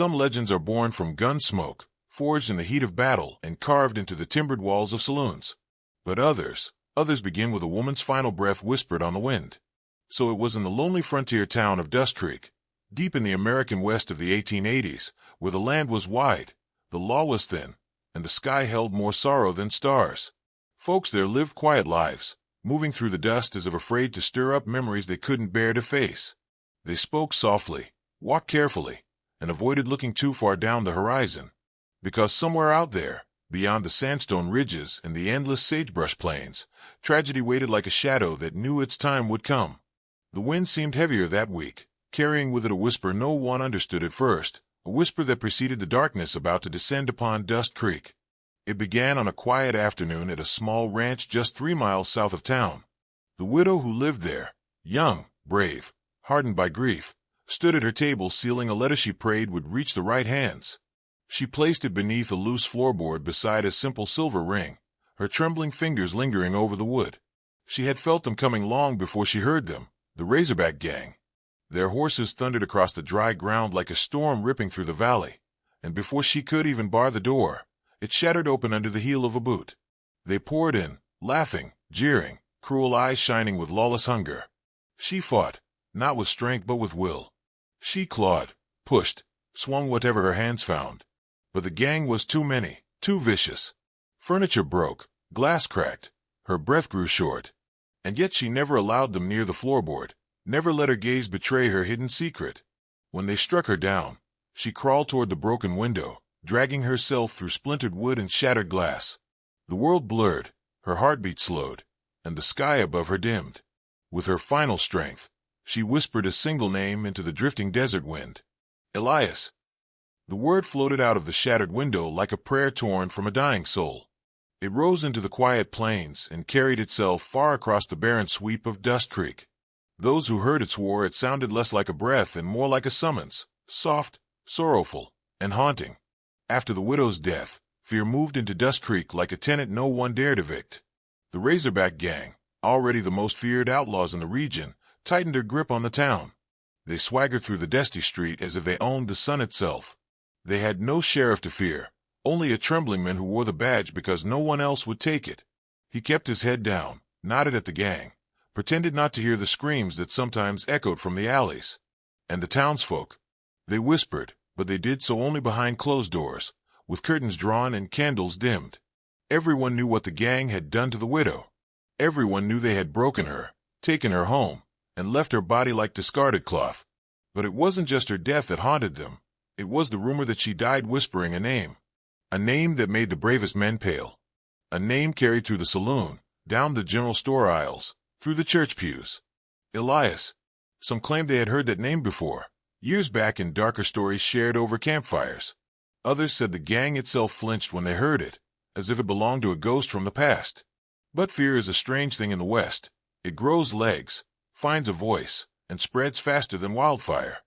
Some legends are born from gun smoke, forged in the heat of battle and carved into the timbered walls of saloons. But others begin with a woman's final breath whispered on the wind. So it was in the lonely frontier town of Dust Creek, deep in the American West of the 1880s, where the land was wide, the law was thin, and the sky held more sorrow than stars. Folks there lived quiet lives, moving through the dust as if afraid to stir up memories they couldn't bear to face. They spoke softly, walked carefully, and avoided looking too far down the horizon, because somewhere out there, beyond the sandstone ridges and the endless sagebrush plains, tragedy waited like a shadow that knew its time would come. The wind seemed heavier that week, carrying with it a whisper no one understood at first, a whisper that preceded the darkness about to descend upon Dust Creek. It began on a quiet afternoon at a small ranch just 3 miles south of town. The widow who lived there, young, brave, hardened by grief, stood at her table sealing a letter she prayed would reach the right hands. She placed it beneath a loose floorboard beside a simple silver ring, her trembling fingers lingering over the wood. She had felt them coming long before she heard them, the Razorback gang. Their horses thundered across the dry ground like a storm ripping through the valley, and before she could even bar the door, it shattered open under the heel of a boot. They poured in, laughing, jeering, cruel eyes shining with lawless hunger. She fought, not with strength but with will. She clawed, pushed, swung whatever her hands found. But the gang was too many, too vicious. Furniture broke, glass cracked, her breath grew short. And yet she never allowed them near the floorboard, never let her gaze betray her hidden secret. When they struck her down, she crawled toward the broken window, dragging herself through splintered wood and shattered glass. The world blurred, her heartbeat slowed, and the sky above her dimmed. With her final strength, she whispered a single name into the drifting desert wind. Elias. The word floated out of the shattered window like a prayer torn from a dying soul. It rose into the quiet plains and carried itself far across the barren sweep of Dust Creek. Those who heard it swore it sounded less like a breath and more like a summons, soft, sorrowful, and haunting. After the widow's death, fear moved into Dust Creek like a tenant no one dared evict. The Razorback gang, already the most feared outlaws in the region, tightened their grip on the town. They swaggered through the dusty street as if they owned the sun itself. They had no sheriff to fear, only a trembling man who wore the badge because no one else would take it. He kept his head down, nodded at the gang, pretended not to hear the screams that sometimes echoed from the alleys. And the townsfolk, they whispered, but they did so only behind closed doors, with curtains drawn and candles dimmed. Everyone knew what the gang had done to the widow. Everyone knew they had broken her, taken her home, and left her body like discarded cloth. But it wasn't just her death that haunted them. It was the rumor that she died whispering a name that made the bravest men pale. A name carried through the saloon, down the general store aisles, through the church pews. Elias. Some claimed they had heard that name before, years back in darker stories shared over campfires. Others said the gang itself flinched when they heard it, as if it belonged to a ghost from the past. But fear is a strange thing in the West. It grows legs, finds a voice, and spreads faster than wildfire.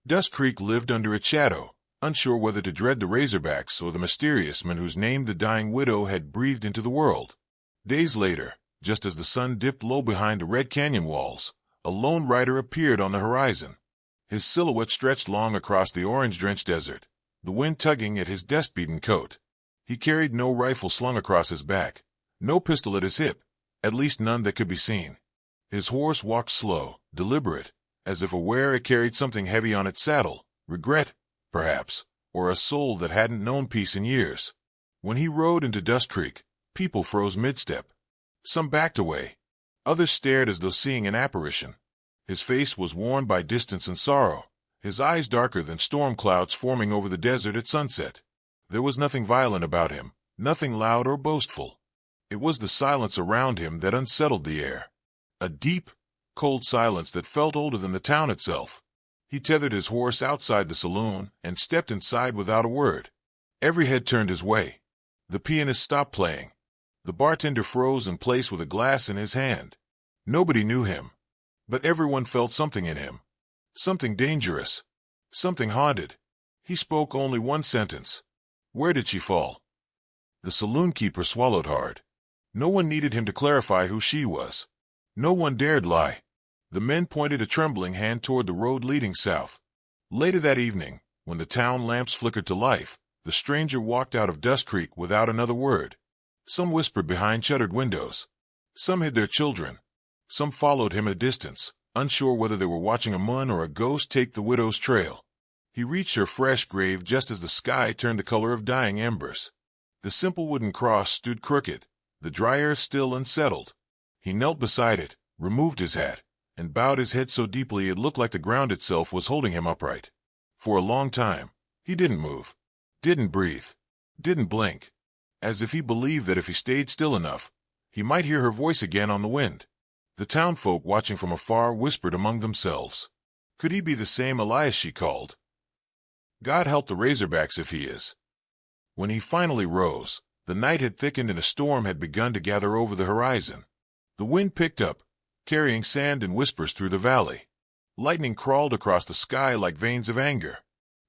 Dust Creek lived under its shadow, unsure whether to dread the Razorbacks or the mysterious man whose name the dying widow had breathed into the world. Days later, just as the sun dipped low behind the Red Canyon walls, a lone rider appeared on the horizon. His silhouette stretched long across the orange-drenched desert, the wind tugging at his dust-beaten coat. He carried no rifle slung across his back, no pistol at his hip, at least none that could be seen. His horse walked slow, deliberate, as if aware it carried something heavy on its saddle, regret, perhaps, or a soul that hadn't known peace in years. When he rode into Dust Creek, people froze mid-step. Some backed away. Others stared as though seeing an apparition. His face was worn by distance and sorrow, his eyes darker than storm clouds forming over the desert at sunset. There was nothing violent about him, nothing loud or boastful. It was the silence around him that unsettled the air. A deep, cold silence that felt older than the town itself. He tethered his horse outside the saloon and stepped inside without a word. Every head turned his way. The pianist stopped playing. The bartender froze in place with a glass in his hand. Nobody knew him, but everyone felt something in him. Something dangerous. Something haunted. He spoke only one sentence. Where did she fall? The saloon keeper swallowed hard. No one needed him to clarify who she was. No one dared lie. The men pointed a trembling hand toward the road leading south. Later that evening, When the town lamps flickered to life, the stranger walked out of Dust Creek without another word. Some whispered behind shuttered windows. Some hid their children. Some followed him at a distance, unsure whether they were watching a moon or a ghost take the widow's trail. He reached her fresh grave just as the sky turned the color of dying embers. The simple wooden cross stood crooked, the dry earth still unsettled. He knelt beside it, removed his hat, and bowed his head so deeply it looked like the ground itself was holding him upright. For a long time, he didn't move, didn't breathe, didn't blink, as if he believed that if he stayed still enough, he might hear her voice again on the wind. The townfolk watching from afar whispered among themselves. Could he be the same Elias she called? God help the Razorbacks if he is. When he finally rose, the night had thickened and a storm had begun to gather over the horizon. The wind picked up, carrying sand and whispers through the valley. Lightning crawled across the sky like veins of anger.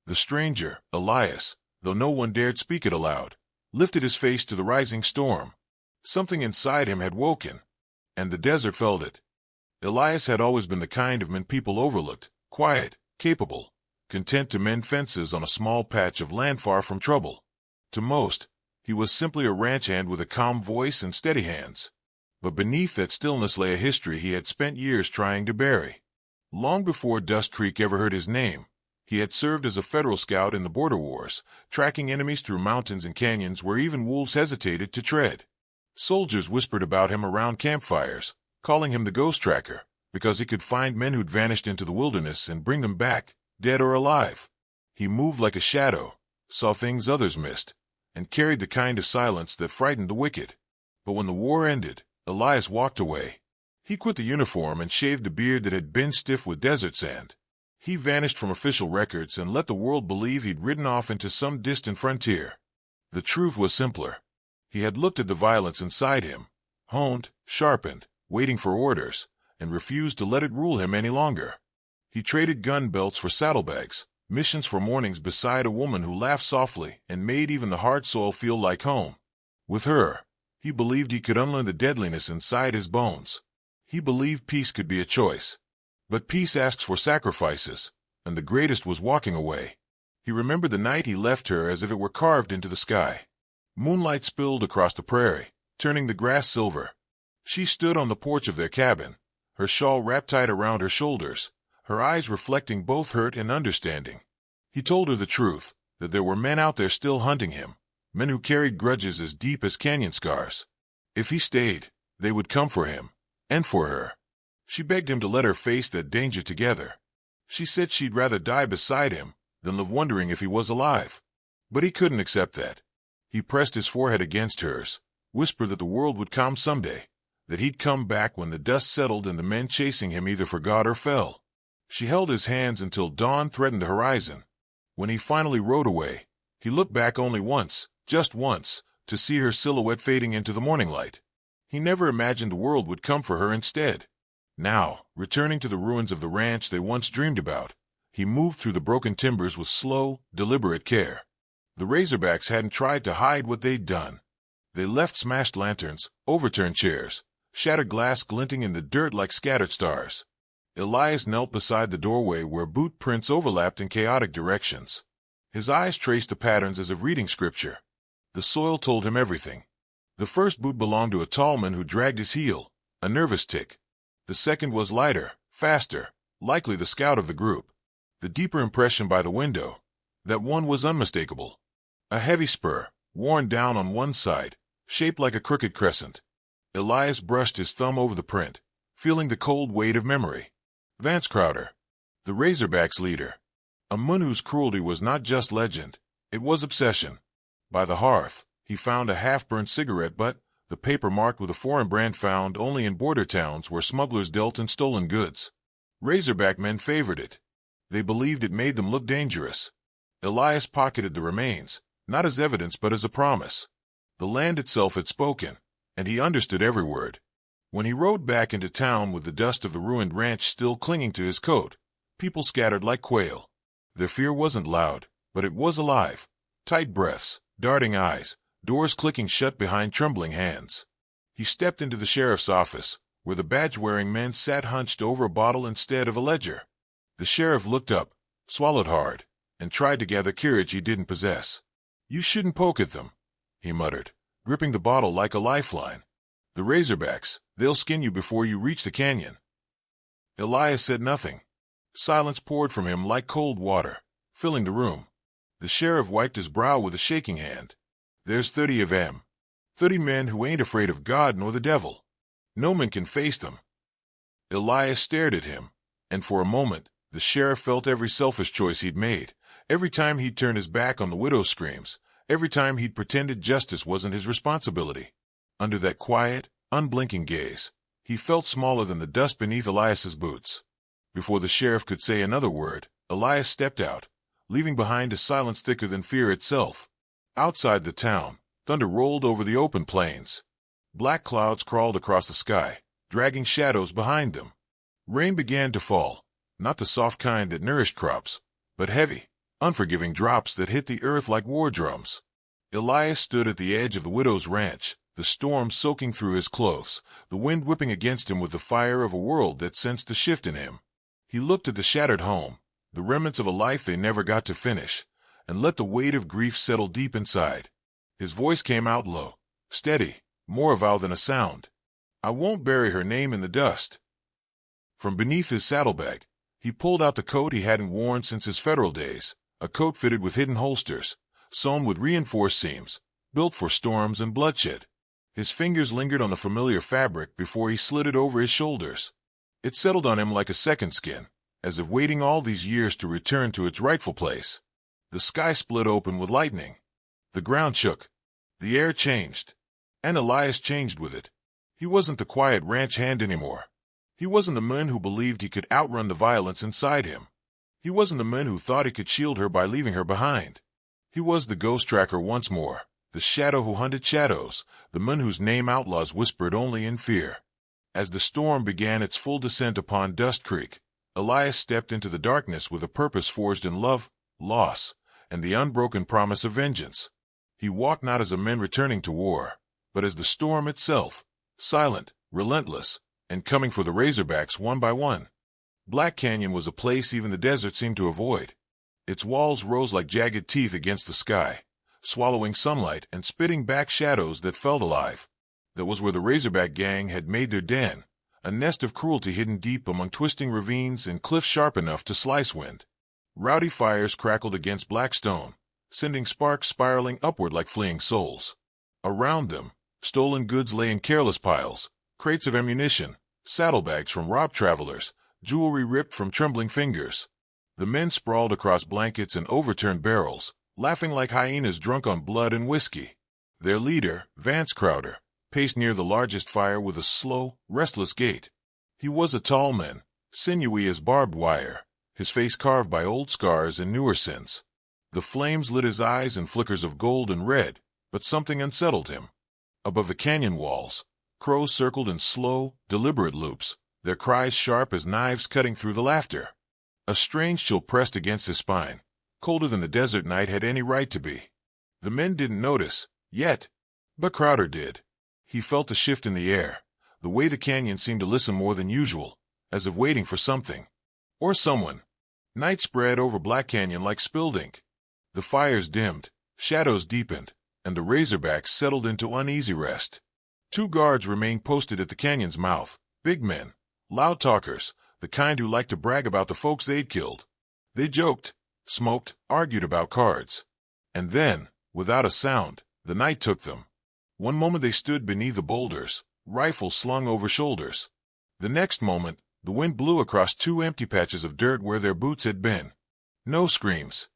The stranger, Elias, though no one dared speak it aloud, lifted his face to the rising storm. Something inside him had woken, and the desert felt it. Elias had always been the kind of man people overlooked, quiet, capable, content to mend fences on a small patch of land far from trouble. To most, he was simply a ranch hand with a calm voice and steady hands. But beneath that stillness lay a history he had spent years trying to bury. Long before Dust Creek ever heard his name, he had served as a federal scout in the border wars, tracking enemies through mountains and canyons where even wolves hesitated to tread. Soldiers whispered about him around campfires, calling him the ghost tracker, because he could find men who'd vanished into the wilderness and bring them back, dead or alive. He moved like a shadow, saw things others missed, and carried the kind of silence that frightened the wicked. But when the war ended, Elias walked away. He quit the uniform and shaved the beard that had been stiff with desert sand. He vanished from official records and let the world believe he'd ridden off into some distant frontier. The truth was simpler. He had looked at the violence inside him, honed, sharpened, waiting for orders, and refused to let it rule him any longer. He traded gun belts for saddlebags, missions for mornings beside a woman who laughed softly and made even the hard soil feel like home. With her, he believed he could unlearn the deadliness inside his bones. He believed peace could be a choice. But peace asks for sacrifices, and the greatest was walking away. He remembered the night he left her as if it were carved into the sky. Moonlight spilled across the prairie, turning the grass silver. She stood on the porch of their cabin, her shawl wrapped tight around her shoulders, her eyes reflecting both hurt and understanding. He told her the truth, that there were men out there still hunting him, men who carried grudges as deep as canyon scars. If he stayed, they would come for him, and for her. She begged him to let her face that danger together. She said she'd rather die beside him than live wondering if he was alive. But he couldn't accept that. He pressed his forehead against hers, whispered that the world would come someday, that he'd come back when the dust settled and the men chasing him either forgot or fell. She held his hands until dawn threatened the horizon. When he finally rode away, he looked back only once, just once, to see her silhouette fading into the morning light. He never imagined the world would come for her instead. Now, returning to the ruins of the ranch they once dreamed about, he moved through the broken timbers with slow, deliberate care. The Razorbacks hadn't tried to hide what they'd done. They left smashed lanterns, overturned chairs, shattered glass glinting in the dirt like scattered stars. Elias knelt beside the doorway where boot prints overlapped in chaotic directions. His eyes traced the patterns as if reading scripture. The soil told him everything. The first boot belonged to a tall man who dragged his heel, a nervous tick. The second was lighter, faster, likely the scout of the group. The deeper impression by the window, that one was unmistakable. A heavy spur, worn down on one side, shaped like a crooked crescent. Elias brushed his thumb over the print, feeling the cold weight of memory. Vance Crowder, the Razorbacks' leader. A man whose cruelty was not just legend, it was obsession. By the hearth, he found a half-burnt cigarette butt, the paper marked with a foreign brand found only in border towns where smugglers dealt in stolen goods. Razorback men favored it. They believed it made them look dangerous. Elias pocketed the remains, not as evidence but as a promise. The land itself had spoken, and he understood every word. When he rode back into town with the dust of the ruined ranch still clinging to his coat, people scattered like quail. Their fear wasn't loud, but it was alive. Tight breaths, darting eyes, doors clicking shut behind trembling hands. He stepped into the sheriff's office, where the badge-wearing men sat hunched over a bottle instead of a ledger. The sheriff looked up, swallowed hard, and tried to gather courage he didn't possess. "You shouldn't poke at them," he muttered, gripping the bottle like a lifeline. "The Razorbacks, they'll skin you before you reach the canyon." Elias said nothing. Silence poured from him like cold water, filling the room. The sheriff wiped his brow with a shaking hand. "There's 30 of 'em. 30 men who ain't afraid of God nor the devil. No man can face them." Elias stared at him, and for a moment, the sheriff felt every selfish choice he'd made, every time he'd turned his back on the widow's screams, every time he'd pretended justice wasn't his responsibility. Under that quiet, unblinking gaze, he felt smaller than the dust beneath Elias's boots. Before the sheriff could say another word, Elias stepped out, leaving behind a silence thicker than fear itself. Outside the town, thunder rolled over the open plains. Black clouds crawled across the sky, dragging shadows behind them. Rain began to fall, not the soft kind that nourished crops, but heavy, unforgiving drops that hit the earth like war drums. Elias stood at the edge of the widow's ranch, the storm soaking through his clothes, the wind whipping against him with the fire of a world that sensed the shift in him. He looked at the shattered home, the remnants of a life they never got to finish, and let the weight of grief settle deep inside. His voice came out low, steady, more avowed than a sound. "I won't bury her name in the dust." From beneath his saddlebag, he pulled out the coat he hadn't worn since his federal days, a coat fitted with hidden holsters, sewn with reinforced seams, built for storms and bloodshed. His fingers lingered on the familiar fabric before he slid it over his shoulders. It settled on him like a second skin, as if waiting all these years to return to its rightful place. The sky split open with lightning. The ground shook. The air changed. And Elias changed with it. He wasn't the quiet ranch hand anymore. He wasn't the man who believed he could outrun the violence inside him. He wasn't the man who thought he could shield her by leaving her behind. He was the ghost tracker once more, the shadow who hunted shadows, the man whose name outlaws whispered only in fear. As the storm began its full descent upon Dust Creek, Elias stepped into the darkness with a purpose forged in love, loss, and the unbroken promise of vengeance. He walked not as a man returning to war, but as the storm itself, silent, relentless, and coming for the Razorbacks one by one. Black Canyon was a place even the desert seemed to avoid. Its walls rose like jagged teeth against the sky, swallowing sunlight and spitting back shadows that felt alive. That was where the Razorback gang had made their den, a nest of cruelty hidden deep among twisting ravines and cliffs sharp enough to slice wind. Rowdy fires crackled against black stone, sending sparks spiraling upward like fleeing souls. Around them, stolen goods lay in careless piles, crates of ammunition, saddlebags from robbed travelers, jewelry ripped from trembling fingers. The men sprawled across blankets and overturned barrels, laughing like hyenas drunk on blood and whiskey. Their leader, Vance Crowder, paced near the largest fire with a slow, restless gait. He was a tall man, sinewy as barbed wire, his face carved by old scars and newer sins. The flames lit his eyes in flickers of gold and red, but something unsettled him. Above the canyon walls, crows circled in slow, deliberate loops, their cries sharp as knives cutting through the laughter. A strange chill pressed against his spine, colder than the desert night had any right to be. The men didn't notice, yet, but Crowder did. He felt a shift in the air, the way the canyon seemed to listen more than usual, as if waiting for something. Or someone. Night spread over Black Canyon like spilled ink. The fires dimmed, shadows deepened, and the Razorbacks settled into uneasy rest. 2 guards remained posted at the canyon's mouth, big men, loud talkers, the kind who liked to brag about the folks they'd killed. They joked, smoked, argued about cards. And then, without a sound, the night took them. One moment they stood beneath the boulders, rifles slung over shoulders. The next moment, the wind blew across 2 empty patches of dirt where their boots had been. No screams.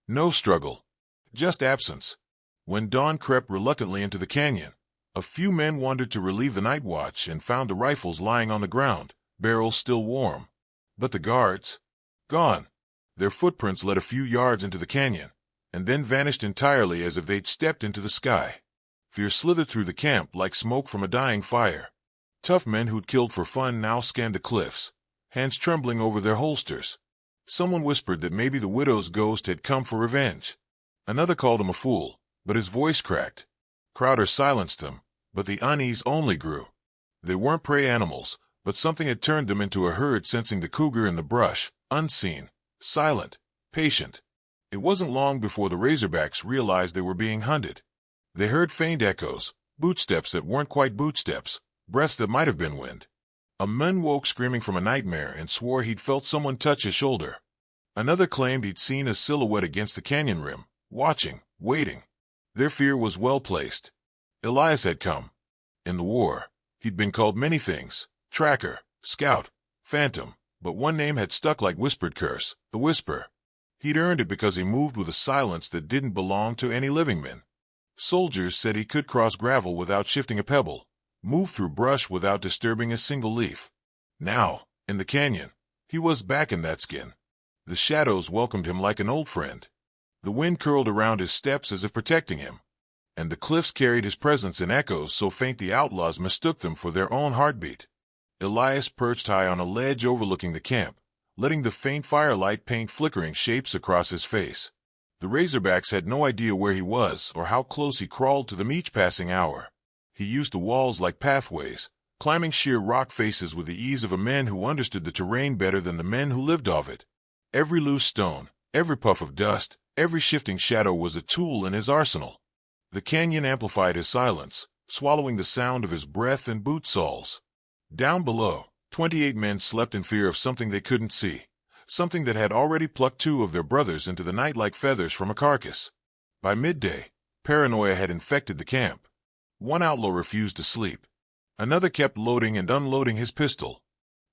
No struggle. Just absence. When dawn crept reluctantly into the canyon, a few men wandered to relieve the night watch and found the rifles lying on the ground, barrels still warm. But the guards? Gone. Their footprints led a few yards into the canyon, and then vanished entirely as if they'd stepped into the sky. Fear slithered through the camp like smoke from a dying fire. Tough men who'd killed for fun now scanned the cliffs, hands trembling over their holsters. Someone whispered that maybe the widow's ghost had come for revenge. Another called him a fool, but his voice cracked. Crowder silenced them, but the unease only grew. They weren't prey animals, but something had turned them into a herd sensing the cougar in the brush, unseen, silent, patient. It wasn't long before the Razorbacks realized they were being hunted. They heard faint echoes, bootsteps that weren't quite bootsteps, breaths that might have been wind. A man woke screaming from a nightmare and swore he'd felt someone touch his shoulder. Another claimed he'd seen a silhouette against the canyon rim, watching, waiting. Their fear was well placed. Elias had come. In the war, he'd been called many things: tracker, scout, phantom, but one name had stuck like whispered curse: the Whisper. He'd earned it because he moved with a silence that didn't belong to any living men. Soldiers said he could cross gravel without shifting a pebble, move through brush without disturbing a single leaf. Now, in the canyon, he was back in that skin. The shadows welcomed him like an old friend. The wind curled around his steps as if protecting him, and the cliffs carried his presence in echoes so faint the outlaws mistook them for their own heartbeat. Elias perched high on a ledge overlooking the camp, letting the faint firelight paint flickering shapes across his face. The Razorbacks had no idea where he was or how close he crawled to them each passing hour. He used the walls like pathways, climbing sheer rock faces with the ease of a man who understood the terrain better than the men who lived off it. Every loose stone, every puff of dust, every shifting shadow was a tool in his arsenal. The canyon amplified his silence, swallowing the sound of his breath and boot soles. Down below, 28 men slept in fear of something they couldn't see, something that had already plucked 2 of their brothers into the night like feathers from a carcass. By midday, paranoia had infected the camp. One outlaw refused to sleep. Another kept loading and unloading his pistol.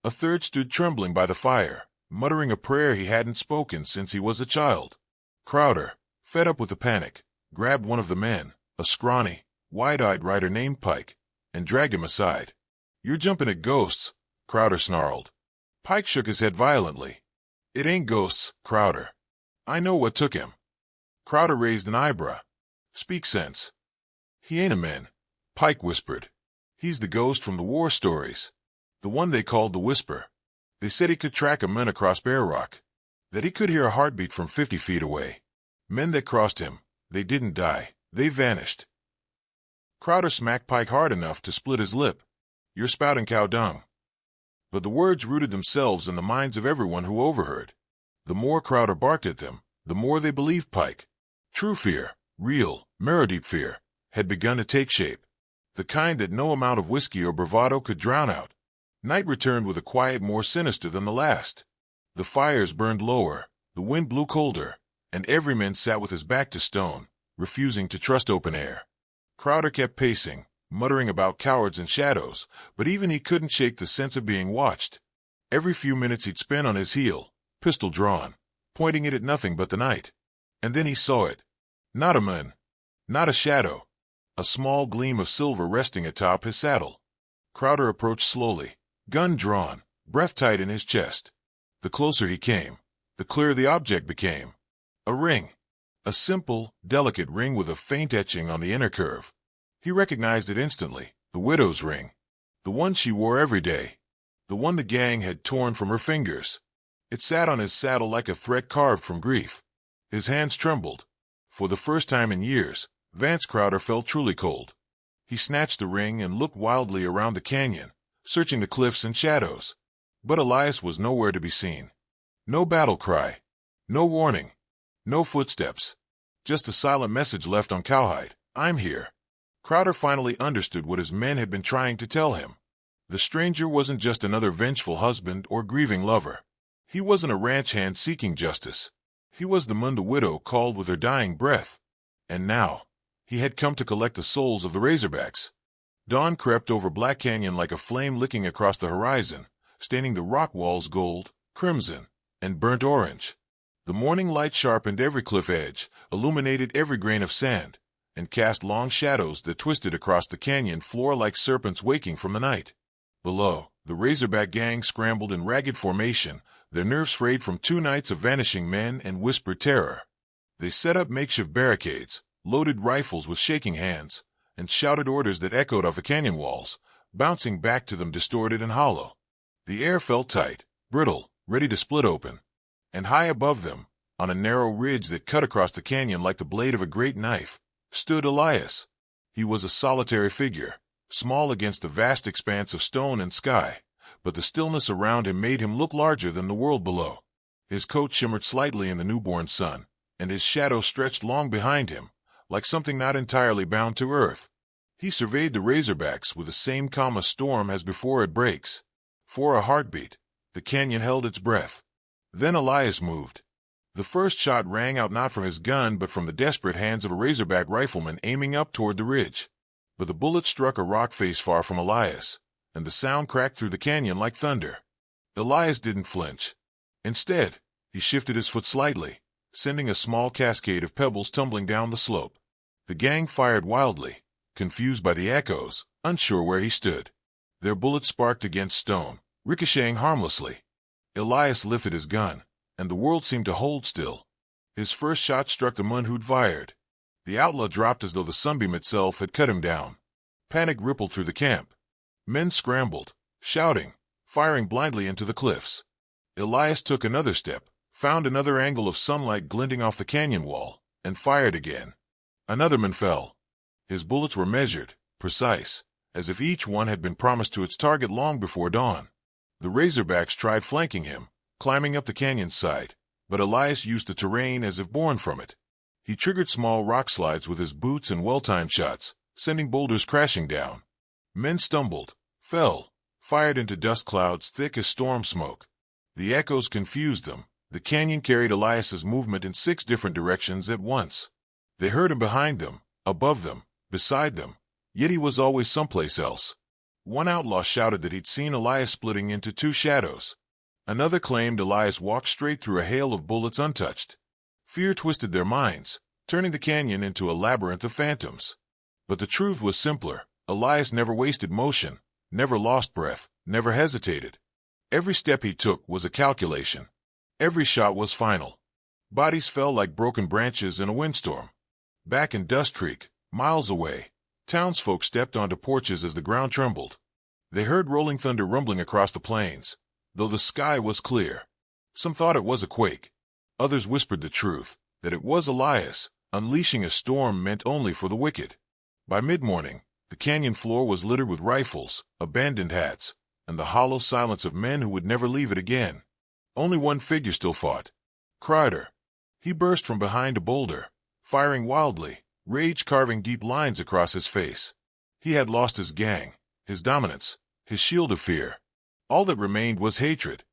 A third stood trembling by the fire, muttering a prayer he hadn't spoken since he was a child. Crowder, fed up with the panic, grabbed one of the men, a scrawny, wide-eyed rider named Pike, and dragged him aside. "You're jumping at ghosts," Crowder snarled. Pike shook his head violently. "It ain't ghosts, Crowder. I know what took him." Crowder raised an eyebrow. "Speak sense." "He ain't a man," Pike whispered. "He's the ghost from the war stories. The one they called the Whisper. They said he could track a man across Bear Rock. That he could hear a heartbeat from 50 feet away. Men that crossed him, they didn't die. They vanished." Crowder smacked Pike hard enough to split his lip. "You're spouting cow dung." But the words rooted themselves in the minds of everyone who overheard. The more Crowder barked at them, the more they believed Pike. True fear, real, marrow-deep fear, had begun to take shape. The kind that no amount of whiskey or bravado could drown out. Night returned with a quiet more sinister than the last. The fires burned lower, the wind blew colder, and every man sat with his back to stone, refusing to trust open air. Crowder kept pacing, muttering about cowards and shadows, but even he couldn't shake the sense of being watched. Every few minutes he'd spin on his heel, pistol drawn, pointing it at nothing but the night. And then he saw it. Not a man. Not a shadow. A small gleam of silver resting atop his saddle. Crowder approached slowly, gun drawn, breath tight in his chest. The closer he came, the clearer the object became. A ring. A simple, delicate ring with a faint etching on the inner curve. He recognized it instantly, the widow's ring. The one she wore every day. The one the gang had torn from her fingers. It sat on his saddle like a threat carved from grief. His hands trembled. For the first time in years, Vance Crowder felt truly cold. He snatched the ring and looked wildly around the canyon, searching the cliffs and shadows. But Elias was nowhere to be seen. No battle cry. No warning. No footsteps. Just a silent message left on cowhide: "I'm here." Crowder finally understood what his men had been trying to tell him. The stranger wasn't just another vengeful husband or grieving lover. He wasn't a ranch hand seeking justice. He was the Munda widow called with her dying breath. And now, he had come to collect the souls of the Razorbacks. Dawn crept over Black Canyon like a flame licking across the horizon, staining the rock walls gold, crimson, and burnt orange. The morning light sharpened every cliff edge, illuminated every grain of sand, and cast long shadows that twisted across the canyon floor like serpents waking from the night. Below, the Razorback gang scrambled in ragged formation, their nerves frayed from 2 nights of vanishing men and whispered terror. They set up makeshift barricades, loaded rifles with shaking hands, and shouted orders that echoed off the canyon walls, bouncing back to them distorted and hollow. The air felt tight, brittle, ready to split open. And high above them, on a narrow ridge that cut across the canyon like the blade of a great knife, stood Elias. He was a solitary figure, small against the vast expanse of stone and sky, but the stillness around him made him look larger than the world below. His coat shimmered slightly in the newborn sun, and his shadow stretched long behind him, like something not entirely bound to earth. He surveyed the Razorbacks with the same calm a storm has before it breaks. For a heartbeat, the canyon held its breath. Then Elias moved. The first shot rang out not from his gun but from the desperate hands of a Razorback rifleman aiming up toward the ridge. But the bullet struck a rock face far from Elias, and the sound cracked through the canyon like thunder. Elias didn't flinch. Instead, he shifted his foot slightly, sending a small cascade of pebbles tumbling down the slope. The gang fired wildly, confused by the echoes, unsure where he stood. Their bullets sparked against stone, ricocheting harmlessly. Elias lifted his gun, and the world seemed to hold still. His first shot struck the man who'd fired. The outlaw dropped as though the sunbeam itself had cut him down. Panic rippled through the camp. Men scrambled, shouting, firing blindly into the cliffs. Elias took another step, found another angle of sunlight glinting off the canyon wall, and fired again. Another man fell. His bullets were measured, precise, as if each one had been promised to its target long before dawn. The Razorbacks tried flanking him, climbing up the canyon's side, but Elias used the terrain as if born from it. He triggered small rock slides with his boots and well-timed shots, sending boulders crashing down. Men stumbled, fell, fired into dust clouds thick as storm smoke. The echoes confused them. The canyon carried Elias's movement in 6 different directions at once. They heard him behind them, above them, beside them, yet he was always someplace else. One outlaw shouted that he'd seen Elias splitting into 2 shadows. Another claimed Elias walked straight through a hail of bullets untouched. Fear twisted their minds, turning the canyon into a labyrinth of phantoms. But the truth was simpler. Elias never wasted motion, never lost breath, never hesitated. Every step he took was a calculation. Every shot was final. Bodies fell like broken branches in a windstorm. Back in Dust Creek, miles away, townsfolk stepped onto porches as the ground trembled. They heard rolling thunder rumbling across the plains, though the sky was clear. Some thought it was a quake. Others whispered the truth, that it was Elias, unleashing a storm meant only for the wicked. By mid-morning, the canyon floor was littered with rifles, abandoned hats, and the hollow silence of men who would never leave it again. Only one figure still fought. Crowder. He burst from behind a boulder, firing wildly, rage carving deep lines across his face. He had lost his gang, his dominance, his shield of fear. All that remained was hatred.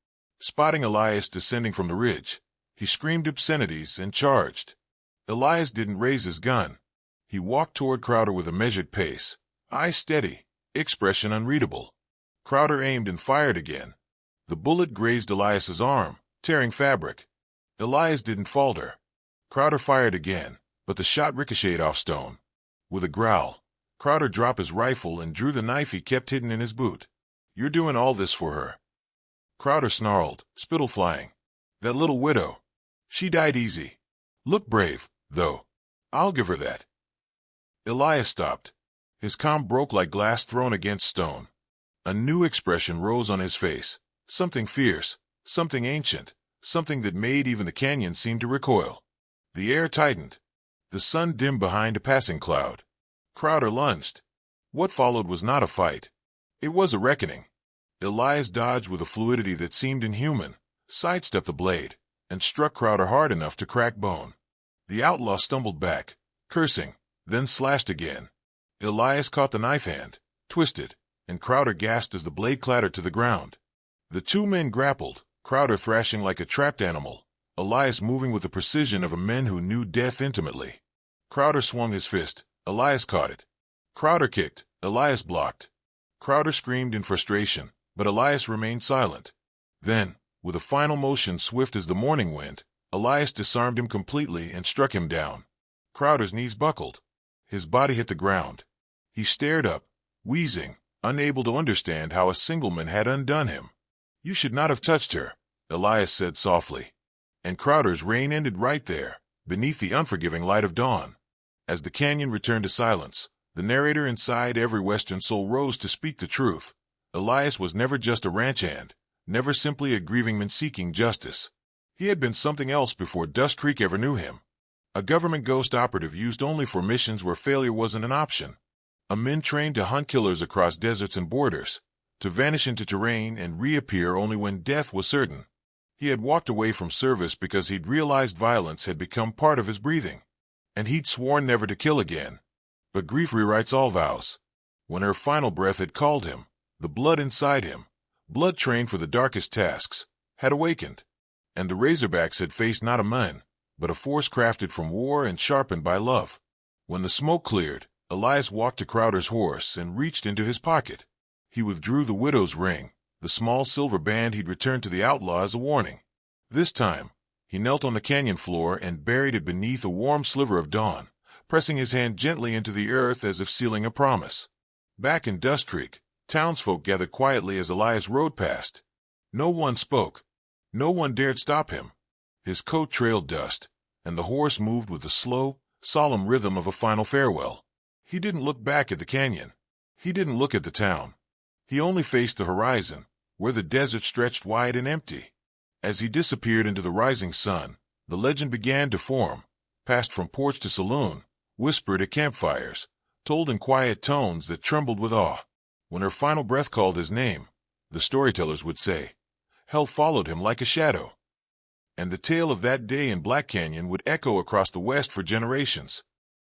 Spotting Elias descending from the ridge, he screamed obscenities and charged. Elias didn't raise his gun. He walked toward Crowder with a measured pace, eyes steady, expression unreadable. Crowder aimed and fired again. The bullet grazed Elias's arm, tearing fabric. Elias didn't falter. Crowder fired again, but the shot ricocheted off stone. With a growl, Crowder dropped his rifle and drew the knife he kept hidden in his boot. "You're doing all this for her." Crowder snarled, spittle flying. "That little widow. She died easy. Look brave, though. I'll give her that." Elias stopped. His calm broke like glass thrown against stone. A new expression rose on his face, something fierce, something ancient, something that made even the canyon seem to recoil. The air tightened. The sun dimmed behind a passing cloud. Crowder lunged. What followed was not a fight. It was a reckoning. Elias dodged with a fluidity that seemed inhuman, sidestepped the blade, and struck Crowder hard enough to crack bone. The outlaw stumbled back, cursing, then slashed again. Elias caught the knife hand, twisted, and Crowder gasped as the blade clattered to the ground. The 2 men grappled, Crowder thrashing like a trapped animal, Elias moving with the precision of a man who knew death intimately. Crowder swung his fist, Elias caught it. Crowder kicked, Elias blocked. Crowder screamed in frustration, but Elias remained silent. Then, with a final motion swift as the morning wind, Elias disarmed him completely and struck him down. Crowder's knees buckled. His body hit the ground. He stared up, wheezing, unable to understand how a single man had undone him. "You should not have touched her," Elias said softly. And Crowder's reign ended right there, beneath the unforgiving light of dawn. As the canyon returned to silence, the narrator inside every Western soul rose to speak the truth. Elias was never just a ranch hand, never simply a grieving man seeking justice. He had been something else before Dust Creek ever knew him. A government ghost operative used only for missions where failure wasn't an option. A man trained to hunt killers across deserts and borders, to vanish into terrain and reappear only when death was certain. He had walked away from service because he'd realized violence had become part of his breathing, and he'd sworn never to kill again. But grief rewrites all vows. When her final breath had called him, the blood inside him, blood trained for the darkest tasks, had awakened, and the Razorbacks had faced not a man, but a force crafted from war and sharpened by love. When the smoke cleared, Elias walked to Crowder's horse and reached into his pocket. He withdrew the widow's ring, the small silver band he'd returned to the outlaw as a warning. This time, he knelt on the canyon floor and buried it beneath a warm sliver of dawn, pressing his hand gently into the earth as if sealing a promise. Back in Dust Creek, townsfolk gathered quietly as Elias rode past. No one spoke. No one dared stop him. His coat trailed dust, and the horse moved with the slow, solemn rhythm of a final farewell. He didn't look back at the canyon. He didn't look at the town. He only faced the horizon, where the desert stretched wide and empty. As he disappeared into the rising sun, the legend began to form, passed from porch to saloon, whispered at campfires, told in quiet tones that trembled with awe. When her final breath called his name, the storytellers would say, hell followed him like a shadow. And the tale of that day in Black Canyon would echo across the West for generations.